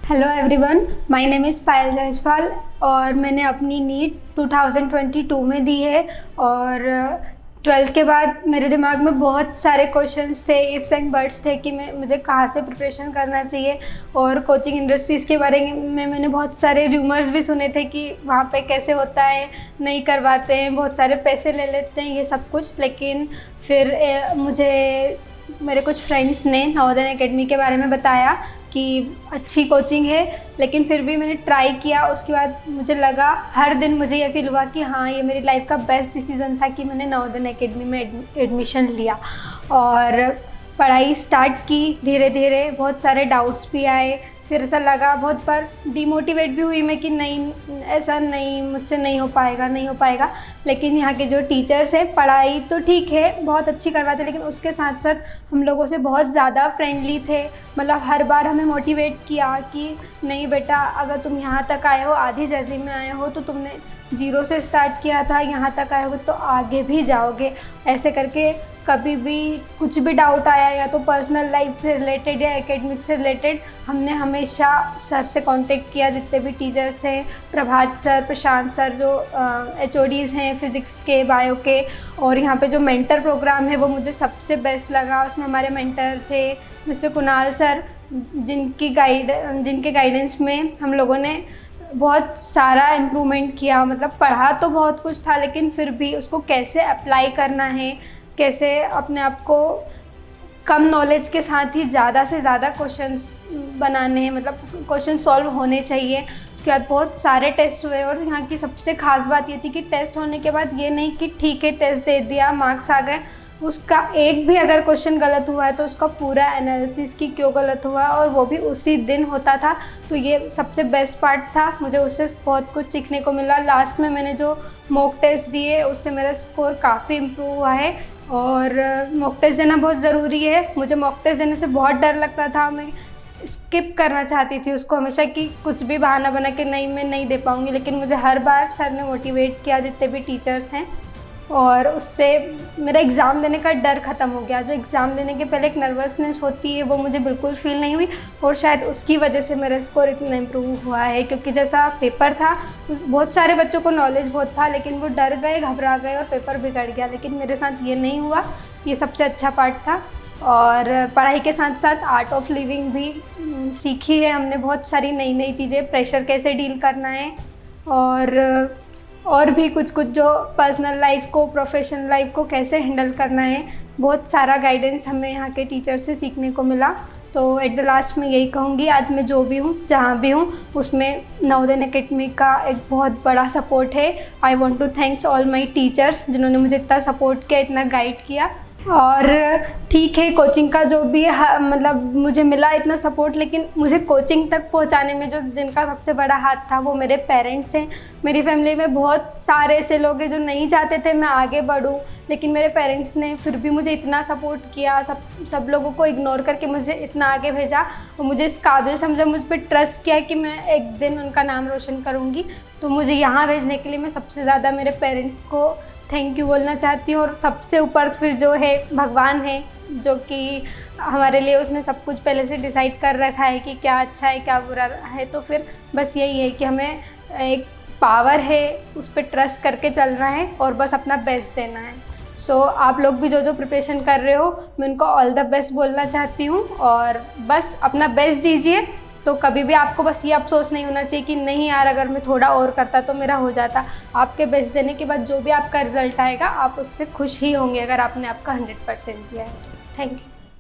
Hello everyone, my name is Payal Jaiswal और मैंने अपनी नीट 2022 में दी है। और 12th के बाद मेरे दिमाग में बहुत सारे क्वेश्चंस थे, इफ्स एंड बट्स थे कि मुझे कहाँ से प्रिपरेशन करना चाहिए। और कोचिंग इंडस्ट्रीज़ के बारे में मैंने बहुत सारे र्यूमर्स भी सुने थे कि वहाँ पे कैसे होता है, नहीं करवाते हैं, बहुत सारे पैसे ले लेते हैं, ये सब कुछ। लेकिन फिर मेरे कुछ फ्रेंड्स ने नवोदय एकेडमी के बारे में बताया कि अच्छी कोचिंग है। लेकिन फिर भी मैंने ट्राई किया, उसके बाद मुझे लगा, हर दिन मुझे ये फील हुआ कि हाँ, ये मेरी लाइफ का बेस्ट डिसीज़न था कि मैंने नवोदय एकेडमी में एडमिशन लिया और पढ़ाई स्टार्ट की। धीरे धीरे बहुत सारे डाउट्स भी आए, फिर ऐसा लगा, बहुत बार डिमोटिवेट भी हुई मैं कि नहीं, ऐसा नहीं, मुझसे नहीं हो पाएगा। लेकिन यहाँ के जो टीचर्स हैं, पढ़ाई तो ठीक है, बहुत अच्छी करवाते, लेकिन उसके साथ साथ हम लोगों से बहुत ज़्यादा फ्रेंडली थे। मतलब हर बार हमें मोटिवेट किया कि नहीं बेटा, अगर तुम यहाँ तक आए हो, आधी जर्नी में आए हो, तो तुमने 0 से स्टार्ट किया था, यहाँ तक आए हो तो आगे भी जाओगे। ऐसे करके कभी भी कुछ भी डाउट आया, या तो पर्सनल लाइफ से रिलेटेड या एकेडमिक से रिलेटेड, हमने हमेशा सर से कांटेक्ट किया। जितने भी टीचर्स हैं, प्रभात सर, प्रशांत सर, जो HODs हैं फिज़िक्स के, बायो के, और यहाँ पे जो मेंटर प्रोग्राम है वो मुझे सबसे बेस्ट लगा। उसमें हमारे मेंटर थे मिस्टर कुणाल सर, जिनके गाइडेंस में हम लोगों ने बहुत सारा इम्प्रूवमेंट किया। मतलब पढ़ा तो बहुत कुछ था, लेकिन फिर भी उसको कैसे अप्लाई करना है, कैसे अपने आप को कम नॉलेज के साथ ही ज़्यादा से ज़्यादा क्वेश्चंस बनाने हैं, मतलब क्वेश्चन सॉल्व होने चाहिए। उसके बाद बहुत सारे टेस्ट हुए, और यहाँ की सबसे ख़ास बात ये थी कि टेस्ट होने के बाद ये नहीं कि ठीक है टेस्ट दे दिया, मार्क्स आ गए, उसका एक भी अगर क्वेश्चन गलत हुआ है तो उसका पूरा एनालिसिस कि क्यों गलत हुआ, और वो भी उसी दिन होता था। तो ये सबसे बेस्ट पार्ट था, मुझे उससे बहुत कुछ सीखने को मिला। लास्ट में मैंने जो मॉक टेस्ट दिए, उससे मेरा स्कोर काफ़ी इम्प्रूव हुआ है। और मॉक टेस्ट देना बहुत ज़रूरी है। मुझे मॉक टेस्ट देने से बहुत डर लगता था, मैं स्किप करना चाहती थी उसको हमेशा, कि कुछ भी बहाना बना के नहीं, मैं नहीं दे पाऊँगी। लेकिन मुझे हर बार सर ने मोटिवेट किया, जितने भी टीचर्स हैं, और उससे मेरा एग्ज़ाम देने का डर ख़त्म हो गया। जो एग्ज़ाम देने के पहले एक नर्वसनेस होती है, वो मुझे बिल्कुल फील नहीं हुई, और शायद उसकी वजह से मेरा स्कोर इतना इम्प्रूव हुआ है। क्योंकि जैसा पेपर था, बहुत सारे बच्चों को नॉलेज बहुत था, लेकिन वो डर गए, घबरा गए और पेपर बिगड़ गया। लेकिन मेरे साथ ये नहीं हुआ, ये सबसे अच्छा पार्ट था। और पढ़ाई के साथ साथ आर्ट ऑफ लिविंग भी सीखी है हमने, बहुत सारी नई नई चीज़ें, प्रेशर कैसे डील करना है, और भी कुछ जो पर्सनल लाइफ को, प्रोफेशनल लाइफ को कैसे हैंडल करना है, बहुत सारा गाइडेंस हमें यहाँ के टीचर से सीखने को मिला। तो एट द लास्ट में यही कहूँगी, आज मैं जो भी हूँ, जहाँ भी हूँ, उसमें नवोदय एकेडमी का एक बहुत बड़ा सपोर्ट है। I want to thanks all my teachers, जिन्होंने मुझे इतना सपोर्ट किया, इतना गाइड किया। और ठीक है, कोचिंग का जो भी है, मतलब मुझे मिला इतना सपोर्ट, लेकिन मुझे कोचिंग तक पहुंचाने में जिनका सबसे बड़ा हाथ था, वो मेरे पेरेंट्स हैं। मेरी फैमिली में बहुत सारे ऐसे लोग हैं जो नहीं चाहते थे मैं आगे बढ़ूं, लेकिन मेरे पेरेंट्स ने फिर भी मुझे इतना सपोर्ट किया, सब लोगों को इग्नोर करके मुझे इतना आगे भेजा, और मुझे इस काबिल समझा, मुझ पर ट्रस्ट किया कि मैं एक दिन उनका नाम रोशन करूँगी। तो मुझे यहाँ भेजने के लिए मैं सबसे ज़्यादा मेरे पेरेंट्स को थैंक यू बोलना चाहती हूँ। और सबसे ऊपर फिर जो है भगवान है, जो कि हमारे लिए उसने सब कुछ पहले से डिसाइड कर रखा है कि क्या अच्छा है, क्या बुरा है। तो फिर बस यही है कि हमें एक पावर है, उस पर ट्रस्ट करके चलना है और बस अपना बेस्ट देना है। सो आप लोग भी जो प्रिपरेशन कर रहे हो, मैं उनको ऑल द बेस्ट बोलना चाहती हूँ, और बस अपना बेस्ट दीजिए। तो कभी भी आपको बस ये अफसोस नहीं होना चाहिए कि नहीं यार, अगर मैं थोड़ा और करता तो मेरा हो जाता। आपके बेस्ट देने के बाद जो भी आपका रिजल्ट आएगा, आप उससे खुश ही होंगे, अगर आपने आपका 100% दिया है। Thank you.